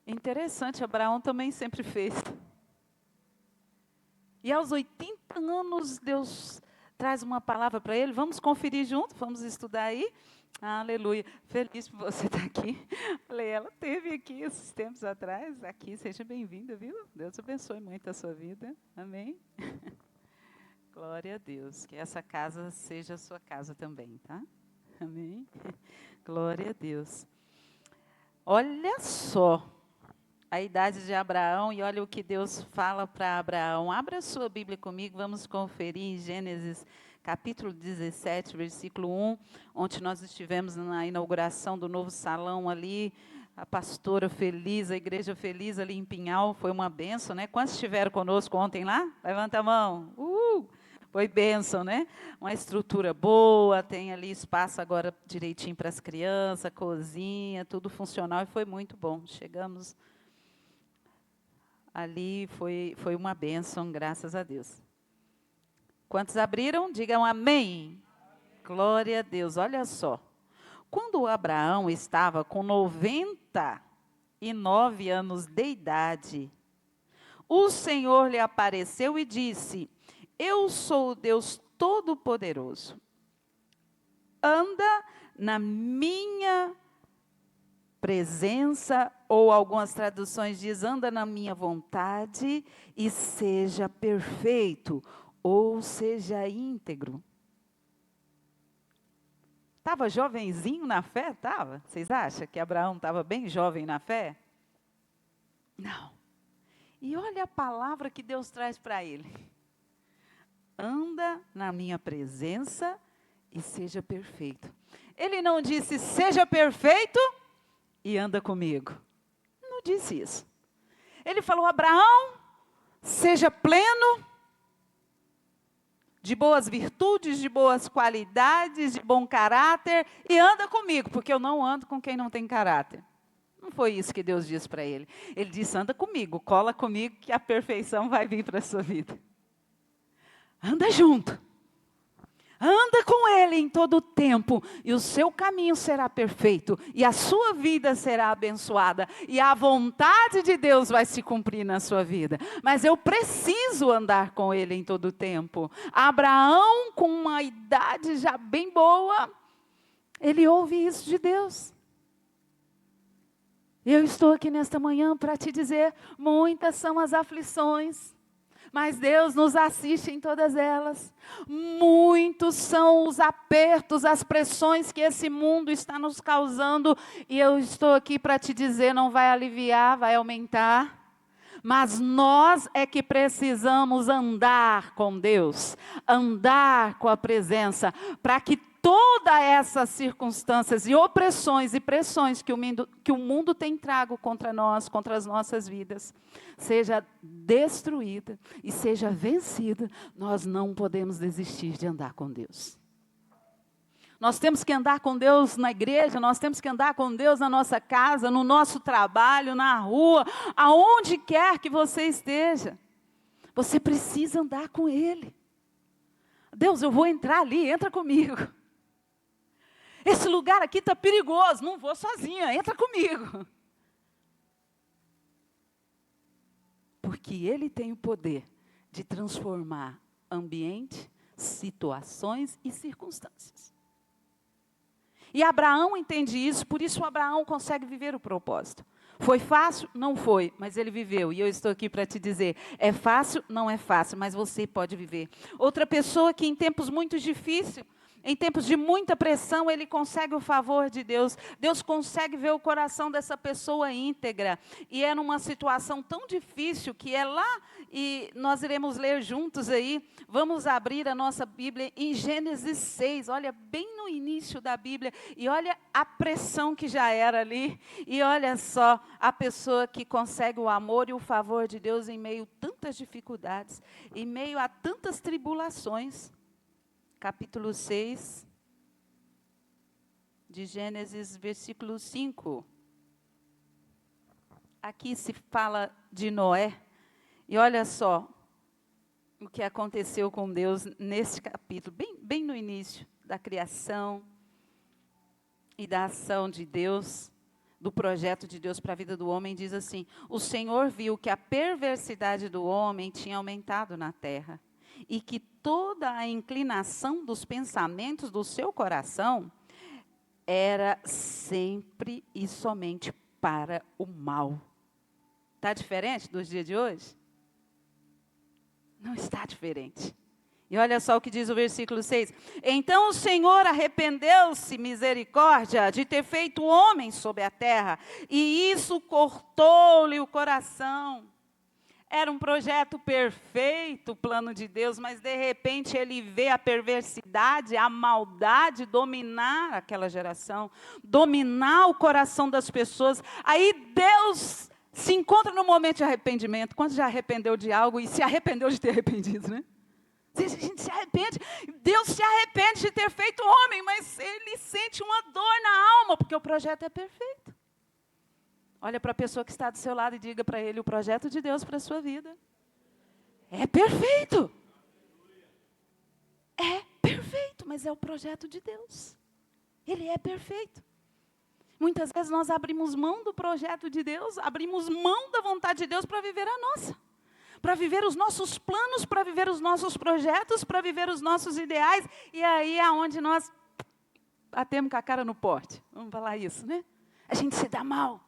Interessante, Abraão também sempre fez. E aos 80 anos, Deus traz uma palavra para ele. Vamos conferir junto, vamos estudar aí. Aleluia. Feliz por você estar aqui. Falei, ela teve aqui esses tempos atrás. Aqui, seja bem-vinda, viu? Deus abençoe muito a sua vida. Amém? Glória a Deus. Que essa casa seja a sua casa também, tá? Amém? Glória a Deus. Olha só a idade de Abraão e olha o que Deus fala para Abraão. Abra a sua Bíblia comigo, vamos conferir em Gênesis capítulo 17, versículo 1, onde nós estivemos na inauguração do novo salão ali, a pastora feliz, a igreja feliz ali em Pinhal, foi uma bênção, né? Quantos estiveram conosco ontem lá? Levanta a mão. Foi bênção, né? Uma estrutura boa, tem ali espaço agora direitinho para as crianças, cozinha, tudo funcional e foi muito bom. Chegamos ali, foi uma bênção, graças a Deus. Quantos abriram? Digam amém. Glória a Deus. Olha só. Quando Abraão estava com 99 anos de idade, o Senhor lhe apareceu e disse: Eu sou o Deus Todo-Poderoso. Anda na minha presença, ou algumas traduções dizem, anda na minha vontade e seja perfeito, ou seja íntegro. Estava jovenzinho na fé? Estava? Vocês acham que Abraão estava bem jovem na fé? Não. E olha a palavra que Deus traz para ele. Anda na minha presença e seja perfeito. Ele não disse, seja perfeito e anda comigo. Não disse isso. Ele falou, Abraão, seja pleno de boas virtudes, de boas qualidades, de bom caráter, e anda comigo, porque eu não ando com quem não tem caráter. Não foi isso que Deus disse para ele. Ele disse, anda comigo, cola comigo, que a perfeição vai vir para a sua vida. Anda junto. Anda com Ele em todo o tempo, e o seu caminho será perfeito, e a sua vida será abençoada, e a vontade de Deus vai se cumprir na sua vida. Mas eu preciso andar com Ele em todo o tempo. Abraão, com uma idade já bem boa, ele ouve isso de Deus. Eu estou aqui nesta manhã para te dizer, muitas são as aflições, mas Deus nos assiste em todas elas. Muitos são os apertos, as pressões que esse mundo está nos causando. E eu estou aqui para te dizer, não vai aliviar, vai aumentar. Mas nós é que precisamos andar com Deus, andar com a presença, para que todas essas circunstâncias e opressões e pressões que o mundo tem trago contra nós, contra as nossas vidas, seja destruída e seja vencida. Nós não podemos desistir de andar com Deus. Nós temos que andar com Deus na igreja, nós temos que andar com Deus na nossa casa, no nosso trabalho, na rua, aonde quer que você esteja. Você precisa andar com Ele. Deus, eu vou entrar ali, entra comigo. Esse lugar aqui está perigoso, não vou sozinha, entra comigo. Porque Ele tem o poder de transformar ambiente, situações e circunstâncias. E Abraão entende isso, por isso Abraão consegue viver o propósito. Foi fácil? Não foi, mas ele viveu. E eu estou aqui para te dizer, é fácil? Não é fácil, mas você pode viver. Outra pessoa que em tempos muito difíceis, em tempos de muita pressão, ele consegue o favor de Deus. Deus consegue ver o coração dessa pessoa íntegra. E é numa situação tão difícil que é lá, e nós iremos ler juntos aí. Vamos abrir a nossa Bíblia em Gênesis 6. Olha, bem no início da Bíblia. E olha a pressão que já era ali. E olha só, a pessoa que consegue o amor e o favor de Deus em meio a tantas dificuldades, em meio a tantas tribulações. Capítulo 6, de Gênesis, versículo 5. Aqui se fala de Noé. E olha só o que aconteceu com Deus nesse capítulo, bem no início da criação e da ação de Deus. do projeto de Deus para a vida do homem, diz assim: o Senhor viu que a perversidade do homem tinha aumentado na terra, e que toda a inclinação dos pensamentos do seu coração era sempre e somente para o mal. Está diferente dos dias de hoje? Não está diferente. E olha só o que diz o versículo 6. Então o Senhor arrependeu-se, misericórdia, de ter feito o homem sobre a terra, e isso cortou-lhe o coração. Era um projeto perfeito, o plano de Deus, mas de repente ele vê a perversidade, a maldade dominar aquela geração, dominar o coração das pessoas. Aí Deus se encontra no momento de arrependimento. Quantos já arrependeu de algo e se arrependeu de ter arrependido, né? A gente se arrepende, Deus se arrepende de ter feito o homem, mas ele sente uma dor na alma, porque o projeto é perfeito. Olha para a pessoa que está do seu lado e diga para ele: o projeto de Deus para a sua vida é perfeito. É perfeito, mas é o projeto de Deus. Ele é perfeito. Muitas vezes nós abrimos mão do projeto de Deus, abrimos mão da vontade de Deus para viver a nossa. Para viver os nossos planos, para viver os nossos projetos, para viver os nossos ideais. E aí é onde nós batemos com a cara no pote. Vamos falar isso, né? A gente se dá mal.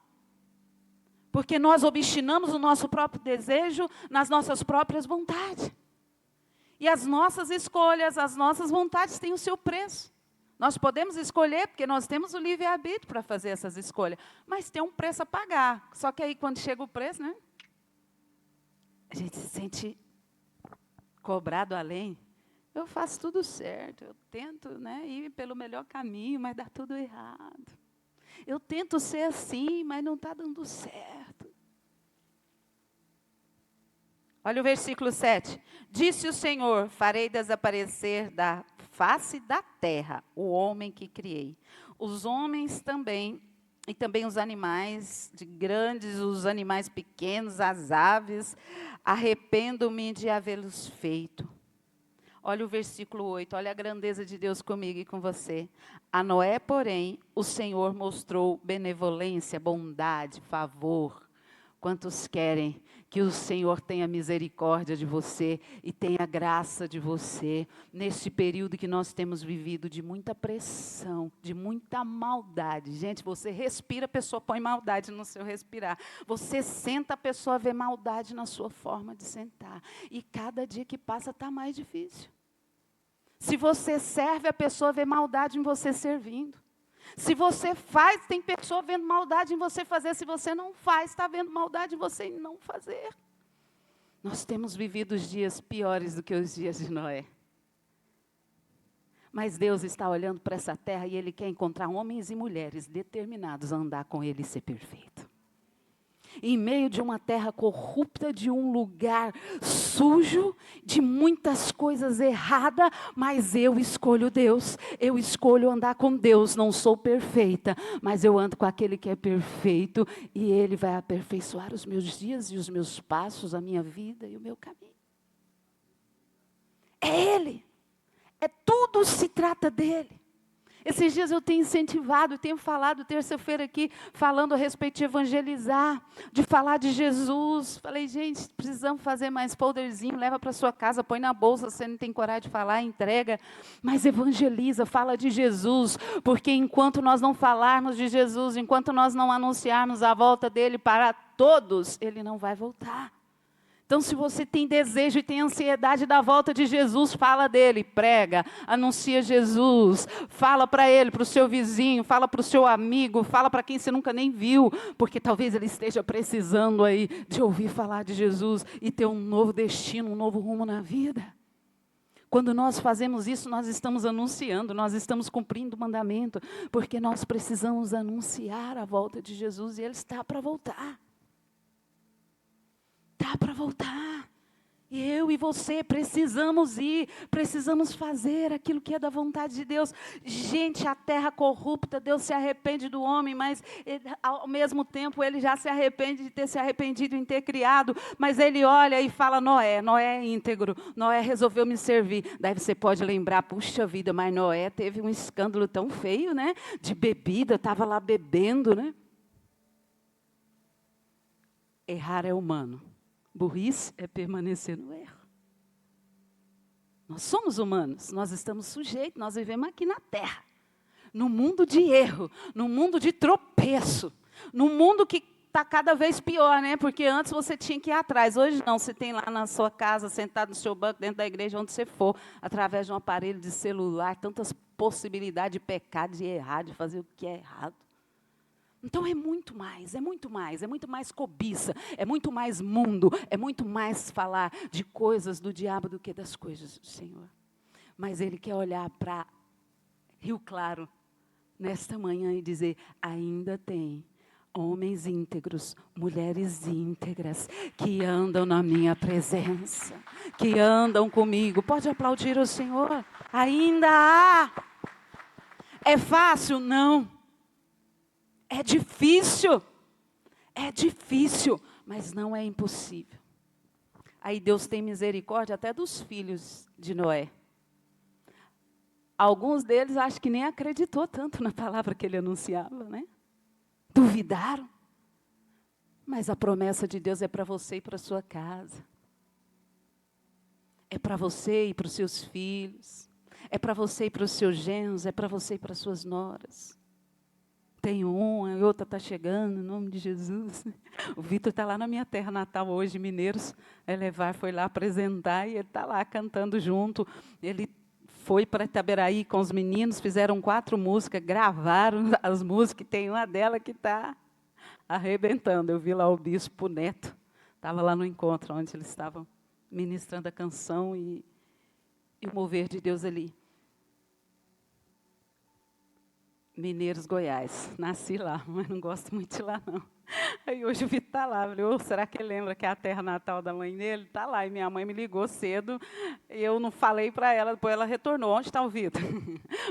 Porque nós obstinamos o nosso próprio desejo nas nossas próprias vontades. E as nossas escolhas, as nossas vontades têm o seu preço. Nós podemos escolher, porque nós temos o livre-arbítrio para fazer essas escolhas. Mas tem um preço a pagar. Só que aí quando chega o preço, né? A gente se sente cobrado além. Eu faço tudo certo, eu tento, né, ir pelo melhor caminho, mas dá tudo errado. Eu tento ser assim, mas não está dando certo. Olha o versículo 7. Disse o Senhor: farei desaparecer da face da terra o homem que criei. Os homens também, e também os animais de grandes, os animais pequenos, as aves, arrependo-me de havê-los feito. Olha o versículo 8, olha a grandeza de Deus comigo e com você. A Noé, porém, o Senhor mostrou benevolência, bondade, favor. Quantos querem que o Senhor tenha misericórdia de você e tenha graça de você, neste período que nós temos vivido de muita pressão, de muita maldade. Gente, você respira, a pessoa põe maldade no seu respirar. Você senta, a pessoa vê maldade na sua forma de sentar. E cada dia que passa está mais difícil. Se você serve, a pessoa vê maldade em você servindo. Se você faz, tem pessoa vendo maldade em você fazer. Se você não faz, está vendo maldade em você em não fazer. Nós temos vivido os dias piores do que os dias de Noé. Mas Deus está olhando para essa terra e Ele quer encontrar homens e mulheres determinados a andar com Ele e ser perfeito. Em meio de uma terra corrupta, de um lugar sujo, de muitas coisas erradas, mas eu escolho Deus, eu escolho andar com Deus. Não sou perfeita, mas eu ando com aquele que é perfeito, e Ele vai aperfeiçoar os meus dias e os meus passos, a minha vida e o meu caminho. É Ele, tudo se trata dEle. Esses dias eu tenho incentivado, tenho falado terça-feira aqui, falando a respeito de evangelizar, de falar de Jesus. Falei, gente, precisamos fazer mais folderzinho, leva para sua casa, põe na bolsa, você não tem coragem de falar, entrega. Mas evangeliza, fala de Jesus, porque enquanto nós não falarmos de Jesus, enquanto nós não anunciarmos a volta dEle para todos, Ele não vai voltar. Então, se você tem desejo e tem ansiedade da volta de Jesus, fala dele, prega, anuncia Jesus, fala para ele, para o seu vizinho, fala para o seu amigo, fala para quem você nunca nem viu, porque talvez ele esteja precisando aí de ouvir falar de Jesus e ter um novo destino, um novo rumo na vida. Quando nós fazemos isso, nós estamos anunciando, nós estamos cumprindo o mandamento, porque nós precisamos anunciar a volta de Jesus e Ele está para voltar. Está para voltar. E eu e você precisamos ir, precisamos fazer aquilo que é da vontade de Deus. Gente, a terra corrupta, Deus se arrepende do homem, mas ao mesmo tempo Ele já se arrepende de ter se arrependido em ter criado. Mas Ele olha e fala, Noé é íntegro, Noé resolveu me servir. Daí você pode lembrar, puxa vida, mas Noé teve um escândalo tão feio, né? De bebida, estava lá bebendo, né? Errar é humano. Burrice é permanecer no erro. Nós somos humanos, nós estamos sujeitos, nós vivemos aqui na terra. No mundo de erro, no mundo de tropeço, no mundo que está cada vez pior, né? Porque antes você tinha que ir atrás, hoje não, você tem lá na sua casa, sentado no seu banco, dentro da igreja, onde você for, através de um aparelho de celular, tantas possibilidades de pecar, de errar, de fazer o que é errado. Então é muito mais, é muito mais, é muito mais cobiça, é muito mais mundo, é muito mais falar de coisas do diabo do que das coisas do Senhor. Mas Ele quer olhar para Rio Claro nesta manhã e dizer, ainda tem homens íntegros, mulheres íntegras, que andam na minha presença, que andam comigo. Pode aplaudir o Senhor? Ainda há. É fácil? Não. É difícil, mas não é impossível. Aí Deus tem misericórdia até dos filhos de Noé. Alguns deles acho que nem acreditou tanto na palavra que ele anunciava, né? Duvidaram. Mas a promessa de Deus é para você e para a sua casa. É para você e para os seus filhos. É para você e para os seus genros, é para você e para as suas noras. Tem uma, a outra está chegando, em nome de Jesus. O Vitor está lá na minha terra natal hoje, Mineiros. Elevar foi lá apresentar e ele está lá cantando junto. Ele foi para Itaberaí com os meninos, fizeram 4 músicas, gravaram as músicas, e tem uma dela que está arrebentando. Eu vi lá o bispo Neto, estava lá no encontro, onde eles estavam ministrando a canção e o mover de Deus ali. Mineiros, Goiás. Nasci lá, mas não gosto muito de lá, não. Aí hoje o Vitor está lá. Falei, será que ele lembra que é a terra natal da mãe dele? Está lá. E minha mãe me ligou cedo. E eu não falei para ela, depois ela retornou. Onde está o Vitor?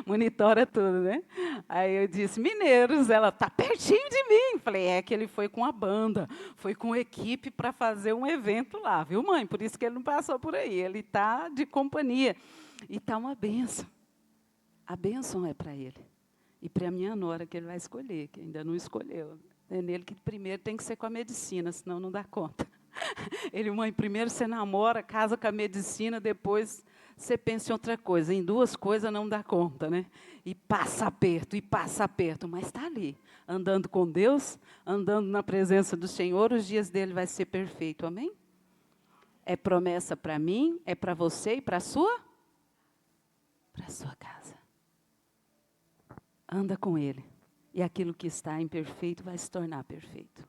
Monitora tudo, né? Aí eu disse, Mineiros. Ela, está pertinho de mim. Falei, é que ele foi com a banda, foi com a equipe para fazer um evento lá, viu, mãe? Por isso que ele não passou por aí. Ele está de companhia. E está uma bênção. A bênção é para ele. E para a minha nora, que ele vai escolher, que ainda não escolheu. É nele que primeiro tem que ser com a medicina, senão não dá conta. Ele, mãe, primeiro você namora, casa com a medicina, depois você pensa em outra coisa. Em 2 coisas não dá conta, né? E passa aperto, mas está ali, andando com Deus, andando na presença do Senhor, os dias dele vai ser perfeito, amém? É promessa para mim, é para você e para a sua casa. Anda com Ele, e aquilo que está imperfeito vai se tornar perfeito.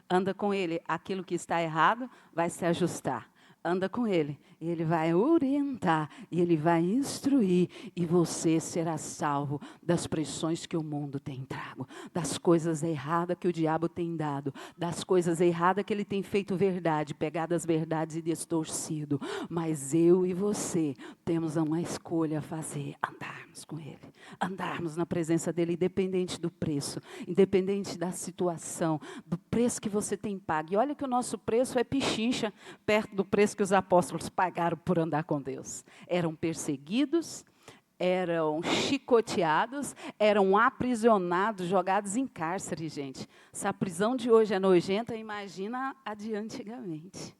Anda com Ele, aquilo que está errado vai se ajustar. Anda com Ele, e Ele vai orientar, e Ele vai instruir, e você será salvo das pressões que o mundo tem trago, das coisas erradas que o diabo tem dado, das coisas erradas que ele tem feito verdade, pegado as verdades e distorcido. Mas eu e você temos uma escolha a fazer, andarmos com Ele, andarmos na presença dEle, independente do preço, independente da situação, do preço que você tem pago. E olha que o nosso preço é pichincha, perto do preço que os apóstolos pagaram por andar com Deus. Eram perseguidos, eram chicoteados, eram aprisionados, jogados em cárcere, gente. Se a prisão de hoje é nojenta, imagina a de antigamente.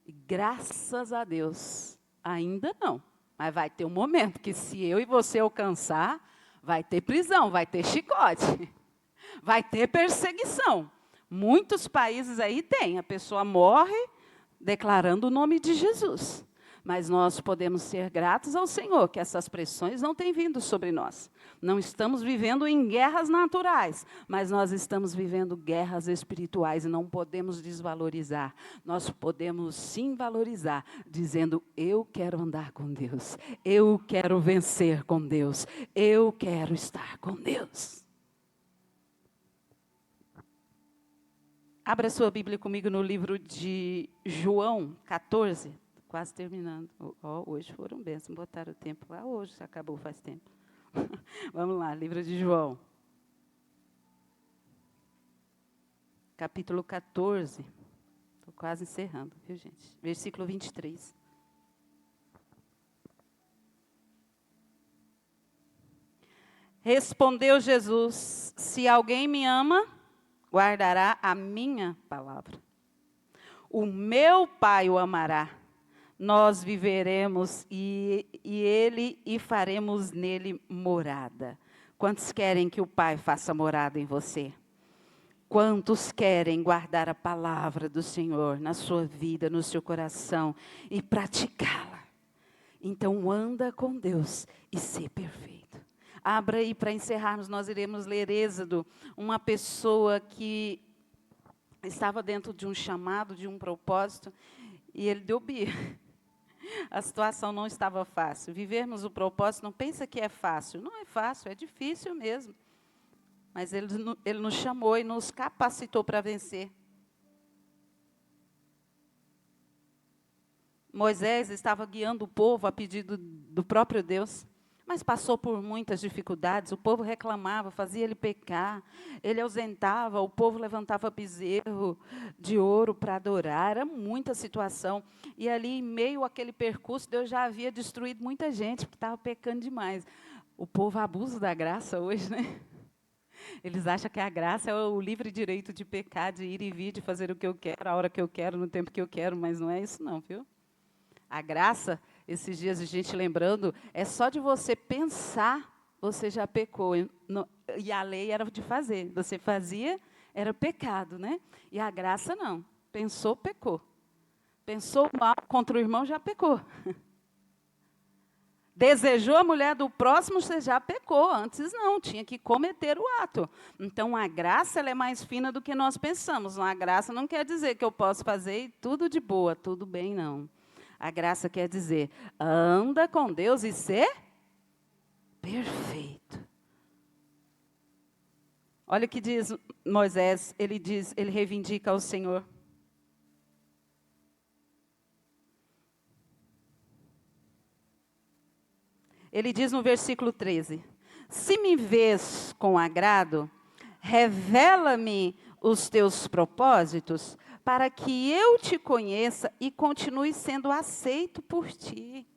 E graças a Deus, ainda não. Mas vai ter um momento que se eu e você alcançar, vai ter prisão, vai ter chicote, vai ter perseguição. Muitos países aí tem, a pessoa morre declarando o nome de Jesus. Mas nós podemos ser gratos ao Senhor, que essas pressões não têm vindo sobre nós. Não estamos vivendo em guerras naturais, mas nós estamos vivendo guerras espirituais e não podemos desvalorizar. Nós podemos sim valorizar, dizendo, eu quero andar com Deus, eu quero vencer com Deus, eu quero estar com Deus. Abra sua Bíblia comigo no livro de João 14, quase terminando. Hoje foram bênçãos, botaram o tempo lá, hoje acabou faz tempo. Vamos lá, livro de João. Capítulo 14. Estou quase encerrando, viu, gente? Versículo 23. Respondeu Jesus, se alguém me ama, guardará a minha palavra. O meu Pai o amará. Nós viveremos e faremos nele morada. Quantos querem que o Pai faça morada em você? Quantos querem guardar a palavra do Senhor na sua vida, no seu coração e praticá-la? Então anda com Deus e ser perfeito. Abra aí para encerrarmos, nós iremos ler Êxodo, uma pessoa que estava dentro de um chamado, de um propósito, e ele deu birra. A situação não estava fácil. Vivermos o propósito, não pensa que é fácil. Não é fácil, é difícil mesmo. Mas ele nos chamou e nos capacitou para vencer. Moisés estava guiando o povo a pedido do próprio Deus, mas passou por muitas dificuldades. O povo reclamava, fazia ele pecar, ele ausentava, o povo levantava bezerro de ouro para adorar, era muita situação. E ali, em meio àquele percurso, Deus já havia destruído muita gente, porque estava pecando demais. O povo abusa da graça hoje, né? Eles acham que a graça é o livre direito de pecar, de ir e vir, de fazer o que eu quero, a hora que eu quero, no tempo que eu quero, mas não é isso não, viu? A graça, esses dias a gente lembrando, é só de você pensar, você já pecou. E a lei era de fazer. Você fazia, era pecado, né? E a graça não. Pensou, pecou. Pensou mal contra o irmão, já pecou. Desejou a mulher do próximo, você já pecou. Antes não, tinha que cometer o ato. Então, a graça ela é mais fina do que nós pensamos. A graça não quer dizer que eu posso fazer tudo de boa, tudo bem, não. A graça quer dizer, anda com Deus e ser perfeito. Olha o que diz Moisés, ele reivindica ao Senhor. Ele diz no versículo 13, se me vês com agrado, revela-me os teus propósitos, para que eu te conheça e continue sendo aceito por ti.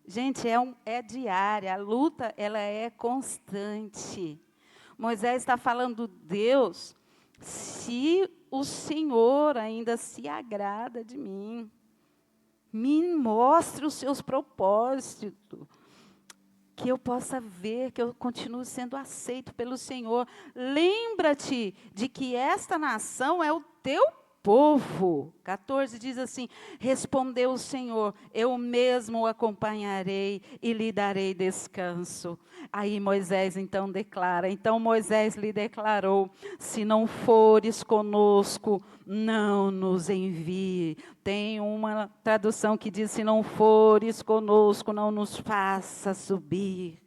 Gente, é diária, a luta ela é constante. Moisés está falando, Deus, se o Senhor ainda se agrada de mim, me mostre os seus propósitos, que eu possa ver, que eu continue sendo aceito pelo Senhor. Lembra-te de que esta nação é o teu povo. 14 diz assim, respondeu o Senhor, eu mesmo o acompanharei e lhe darei descanso. Aí Moisés então declara, então Moisés lhe declarou, se não fores conosco, não nos envie. Tem uma tradução que diz, se não fores conosco, não nos faça subir.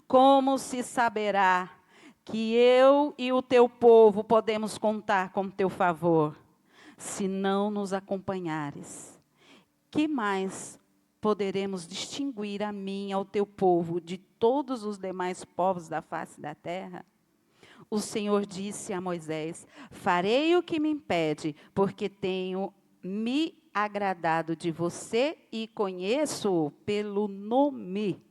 Como se saberá que eu e o teu povo podemos contar com teu favor, se não nos acompanhares? Que mais poderemos distinguir a mim e ao teu povo de todos os demais povos da face da terra? O Senhor disse a Moisés, farei o que me impede, porque tenho me agradado de você e conheço-o pelo nome.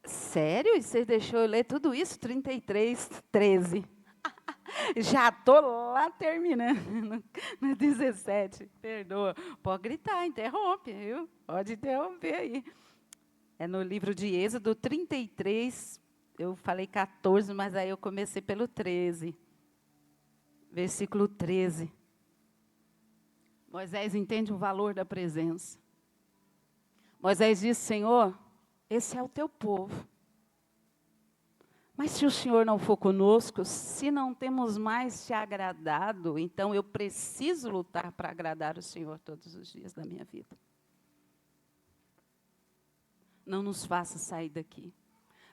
Sério? E você deixou eu ler tudo isso? 33, 13. Já estou lá terminando, no 17. Perdoa. Pode gritar, interrompe, viu? Pode interromper aí. É no livro de Êxodo 33, eu falei 14, mas aí eu comecei pelo 13. Versículo 13. Moisés entende o valor da presença. Moisés diz, Senhor, esse é o teu povo. Mas se o Senhor não for conosco, se não temos mais te agradado, então eu preciso lutar para agradar o Senhor todos os dias da minha vida. Não nos faça sair daqui.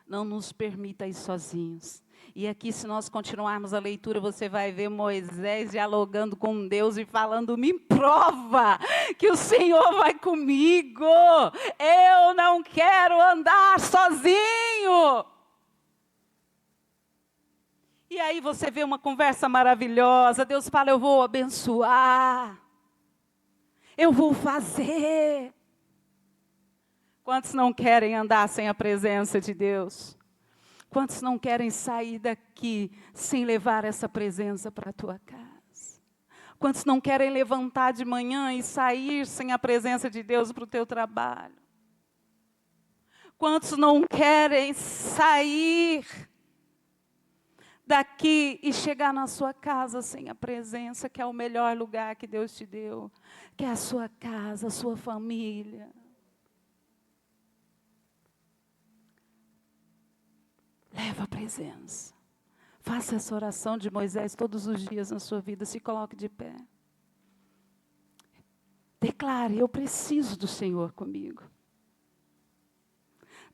Não nos permita ir sozinhos. E aqui, se nós continuarmos a leitura, você vai ver Moisés dialogando com Deus e falando, me prova que o Senhor vai comigo. Eu não quero andar sozinho. E aí você vê uma conversa maravilhosa. Deus fala, eu vou abençoar. Eu vou fazer. Quantos não querem andar sem a presença de Deus? Quantos não querem sair daqui sem levar essa presença para a tua casa? Quantos não querem levantar de manhã e sair sem a presença de Deus para o teu trabalho? Quantos não querem sair daqui e chegar na sua casa sem a presença, que é o melhor lugar que Deus te deu, que é a sua casa, a sua família? Leva a presença. Faça essa oração de Moisés todos os dias na sua vida. Se coloque de pé. Declare: eu preciso do Senhor comigo.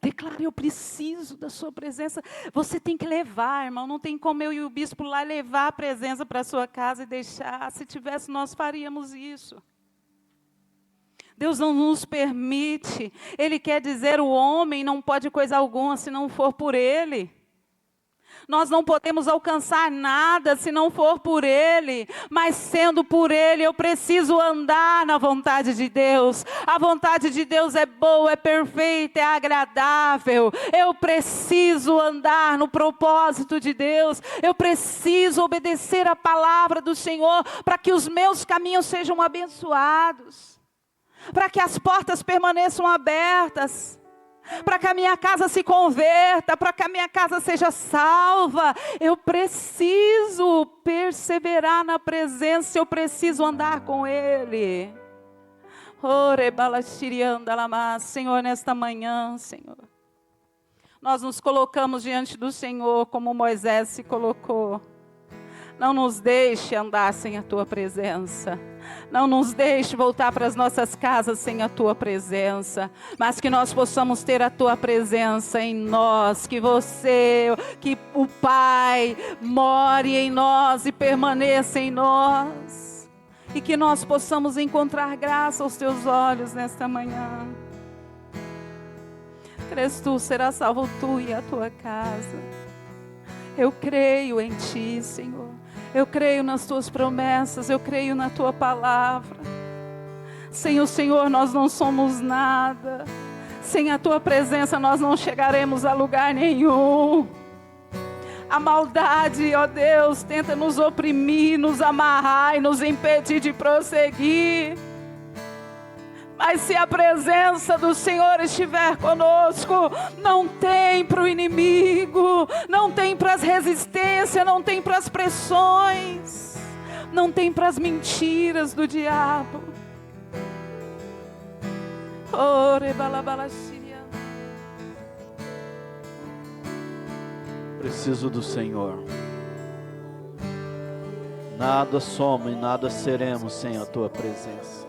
Declare: eu preciso da sua presença. Você tem que levar, irmão. Não tem como eu e o bispo lá levar a presença para a sua casa e deixar. Se tivesse, nós faríamos isso. Deus não nos permite. Ele quer dizer: o homem não pode coisa alguma se não for por Ele. Nós não podemos alcançar nada se não for por Ele, mas sendo por Ele, eu preciso andar na vontade de Deus. A vontade de Deus é boa, é perfeita, é agradável. Eu preciso andar no propósito de Deus. Eu preciso obedecer a palavra do Senhor para que os meus caminhos sejam abençoados, para que as portas permaneçam abertas, para que a minha casa se converta, para que a minha casa seja salva. Eu preciso perseverar na presença, eu preciso andar com Ele. Senhor, nesta manhã, Senhor, nós nos colocamos diante do Senhor como Moisés se colocou. Não nos deixe andar sem a Tua presença. Não nos deixe voltar para as nossas casas sem a Tua presença. Mas que nós possamos ter a Tua presença em nós. Que o Pai more em nós e permaneça em nós. E que nós possamos encontrar graça aos Teus olhos nesta manhã. Crês tu, será salvo tu e a tua casa. Eu creio em Ti, Senhor. Eu creio nas Tuas promessas, eu creio na Tua palavra. Sem o Senhor nós não somos nada. Sem a Tua presença nós não chegaremos a lugar nenhum. A maldade, ó Deus, tenta nos oprimir, nos amarrar e nos impedir de prosseguir. Mas se a presença do Senhor estiver conosco, não tem para o inimigo, não tem para as resistências, não tem para as pressões, não tem para as mentiras do diabo. Preciso do Senhor. Nada somos e nada seremos sem a Tua presença.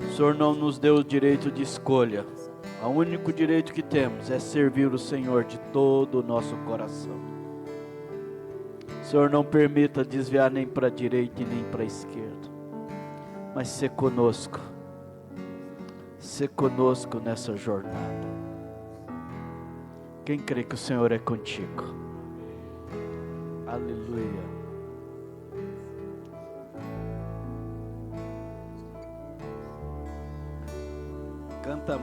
O Senhor não nos deu o direito de escolha. O único direito que temos é servir o Senhor de todo o nosso coração. O Senhor não permita desviar nem para a direita e nem para a esquerda. Mas ser conosco nessa jornada. Quem crê que o Senhor é contigo? Aleluia. Canta.